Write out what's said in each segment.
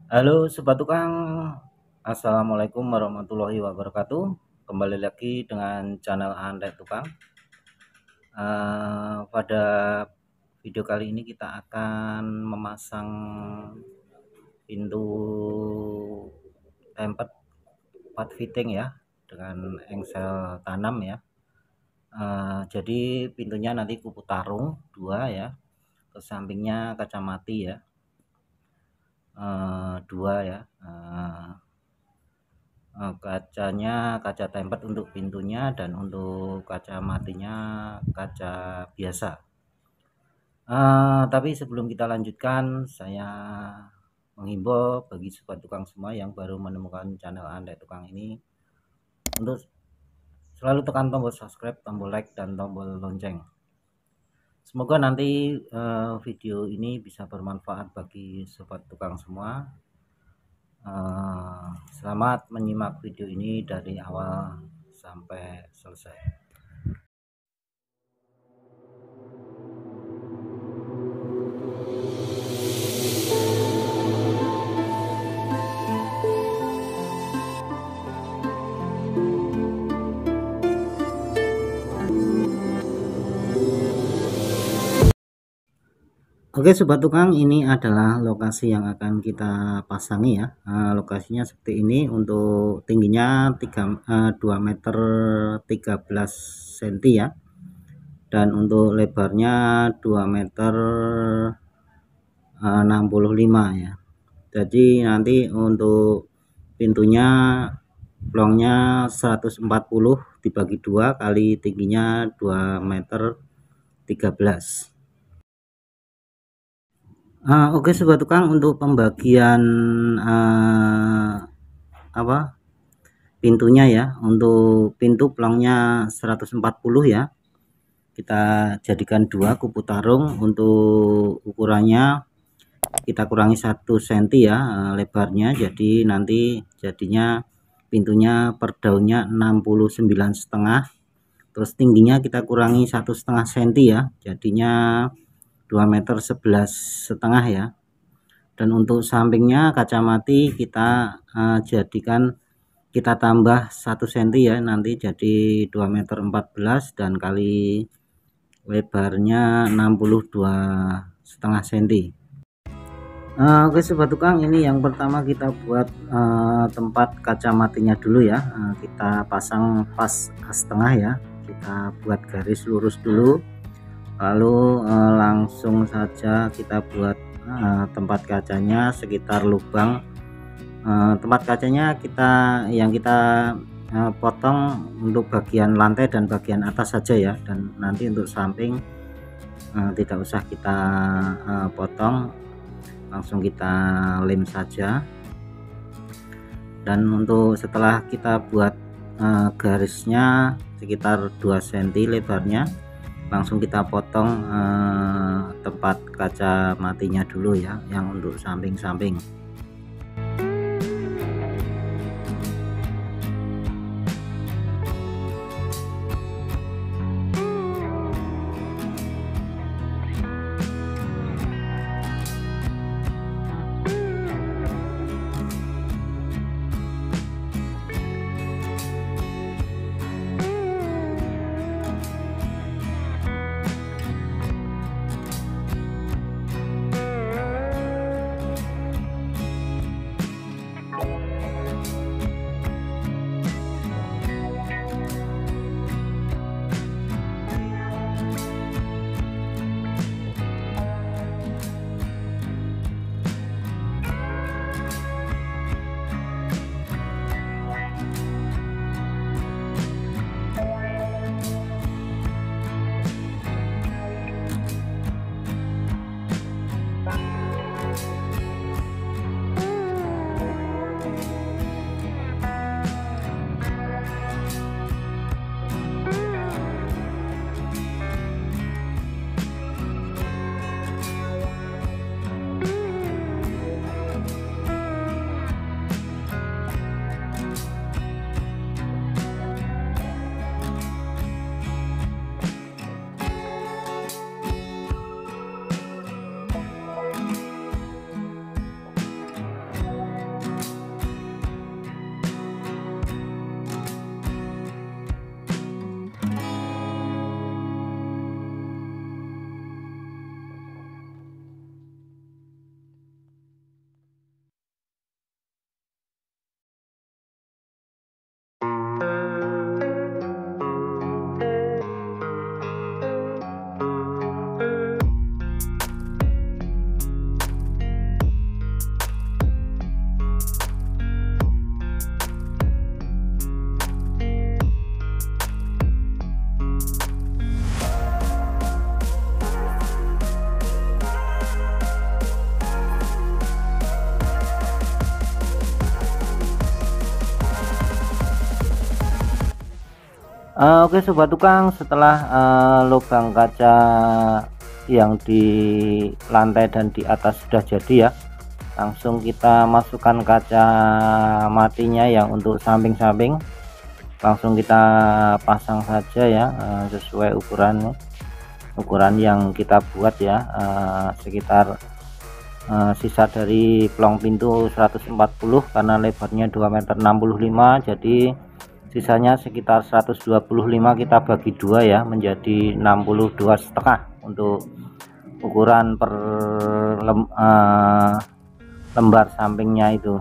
Halo Sobat Tukang, Assalamualaikum warahmatullahi wabarakatuh. Kembali lagi dengan channel Andai Tukang. Pada video kali ini kita akan memasang pintu tempered part fitting ya, dengan engsel tanam ya. Jadi pintunya nanti kupu tarung 2 ya, ke sampingnya kaca mati ya, 2 ya. Kacanya kaca tempered untuk pintunya, dan untuk kaca matinya kaca biasa. Tapi sebelum kita lanjutkan, saya menghimbau bagi sobat tukang semua yang baru menemukan channel Andai Tukang ini untuk selalu tekan tombol subscribe, tombol like, dan tombol lonceng. Semoga nanti video ini bisa bermanfaat bagi sobat tukang semua. Selamat menyimak video ini dari awal sampai selesai. Oke Sobat Tukang, ini adalah lokasi yang akan kita pasangi ya. Lokasinya seperti ini. Untuk tingginya 2 meter 13 cm ya, dan untuk lebarnya 2 meter 65 ya. Jadi nanti untuk pintunya plongnya 140 dibagi 2 kali tingginya 2 meter 13. Oke Sobat Tukang, untuk pembagian pintunya ya, untuk pintu plongnya 140 ya, kita jadikan 2 kupu tarung. Untuk ukurannya kita kurangi 1 cm ya, lebarnya, jadi nanti jadinya pintunya per daunnya 69,5, terus tingginya kita kurangi 1,5 cm ya, jadinya 2 meter 11,5 ya. Dan untuk sampingnya kaca mati kita jadikan, kita tambah 1 cm ya, nanti jadi 2 meter 14 dan kali lebarnya 62,5 cm. Oke Sobat Tukang, ini yang pertama kita buat tempat kaca matinya dulu ya. Kita pasang pas setengah ya, kita buat garis lurus dulu, lalu langsung saja kita buat tempat kacanya sekitar lubang. Tempat kacanya kita potong untuk bagian lantai dan bagian atas saja ya, dan nanti untuk samping tidak usah kita potong, langsung kita lem saja. Dan untuk setelah kita buat garisnya sekitar 2 cm lebarnya, langsung kita potong tempat kaca matinya dulu ya, yang untuk samping-samping. Oke sobat tukang, setelah lubang kaca yang di lantai dan di atas sudah jadi ya, langsung kita masukkan kaca matinya yang untuk samping-samping, langsung kita pasang saja ya, sesuai ukuran yang kita buat ya, sekitar sisa dari plong pintu 140 karena lebarnya 2,65 meter, jadi sisanya sekitar 125 kita bagi dua ya, menjadi 62,5 untuk ukuran per lembar sampingnya itu.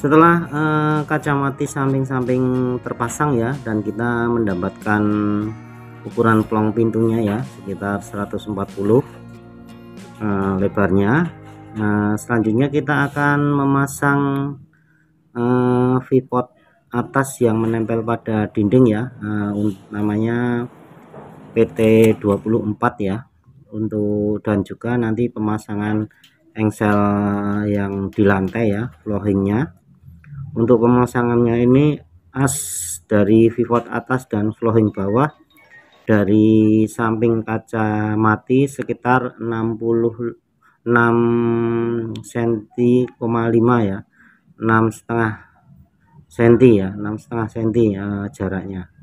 Setelah kaca mati samping-samping terpasang ya, dan kita mendapatkan ukuran plong pintunya ya sekitar 140 lebarnya. Selanjutnya kita akan memasang pivot atas yang menempel pada dinding ya, namanya PT24 ya, dan juga nanti pemasangan engsel yang di lantai ya, flooringnya. Untuk pemasangannya ini as dari pivot atas dan flooring bawah dari samping kaca mati sekitar 66 cm,5 ya, 6,5 cm ya, 6,5 cm jaraknya.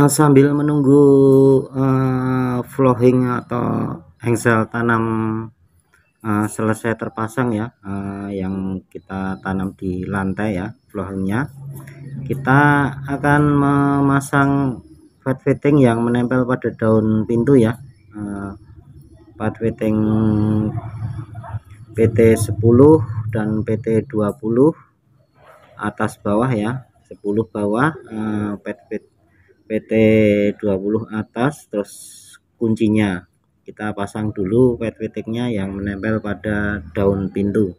Sambil menunggu flooring atau engsel tanam selesai terpasang ya, yang kita tanam di lantai ya flooringnya, kita akan memasang fat fitting yang menempel pada daun pintu ya. Fat fitting PT10 dan PT20 atas bawah ya, 10 bawah, PT20 atas, terus kuncinya kita pasang dulu fat fittingnya yang menempel pada daun pintu.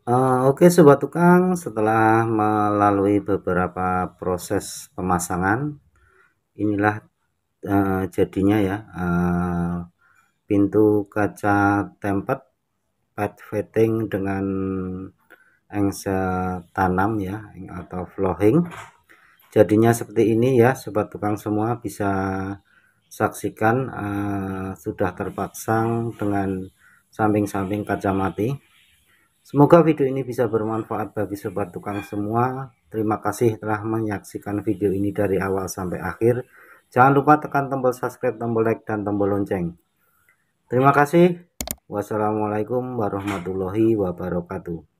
Oke sobat tukang, setelah melalui beberapa proses pemasangan, inilah jadinya ya, pintu kaca tempered pet fitting dengan engsel tanam ya, atau flooring. Jadinya seperti ini ya sobat tukang semua, bisa saksikan sudah terpasang dengan samping-samping kaca mati. Semoga video ini bisa bermanfaat bagi sobat tukang semua. Terima kasih telah menyaksikan video ini dari awal sampai akhir. Jangan lupa tekan tombol subscribe, tombol like, dan tombol lonceng. Terima kasih. Wassalamualaikum warahmatullahi wabarakatuh.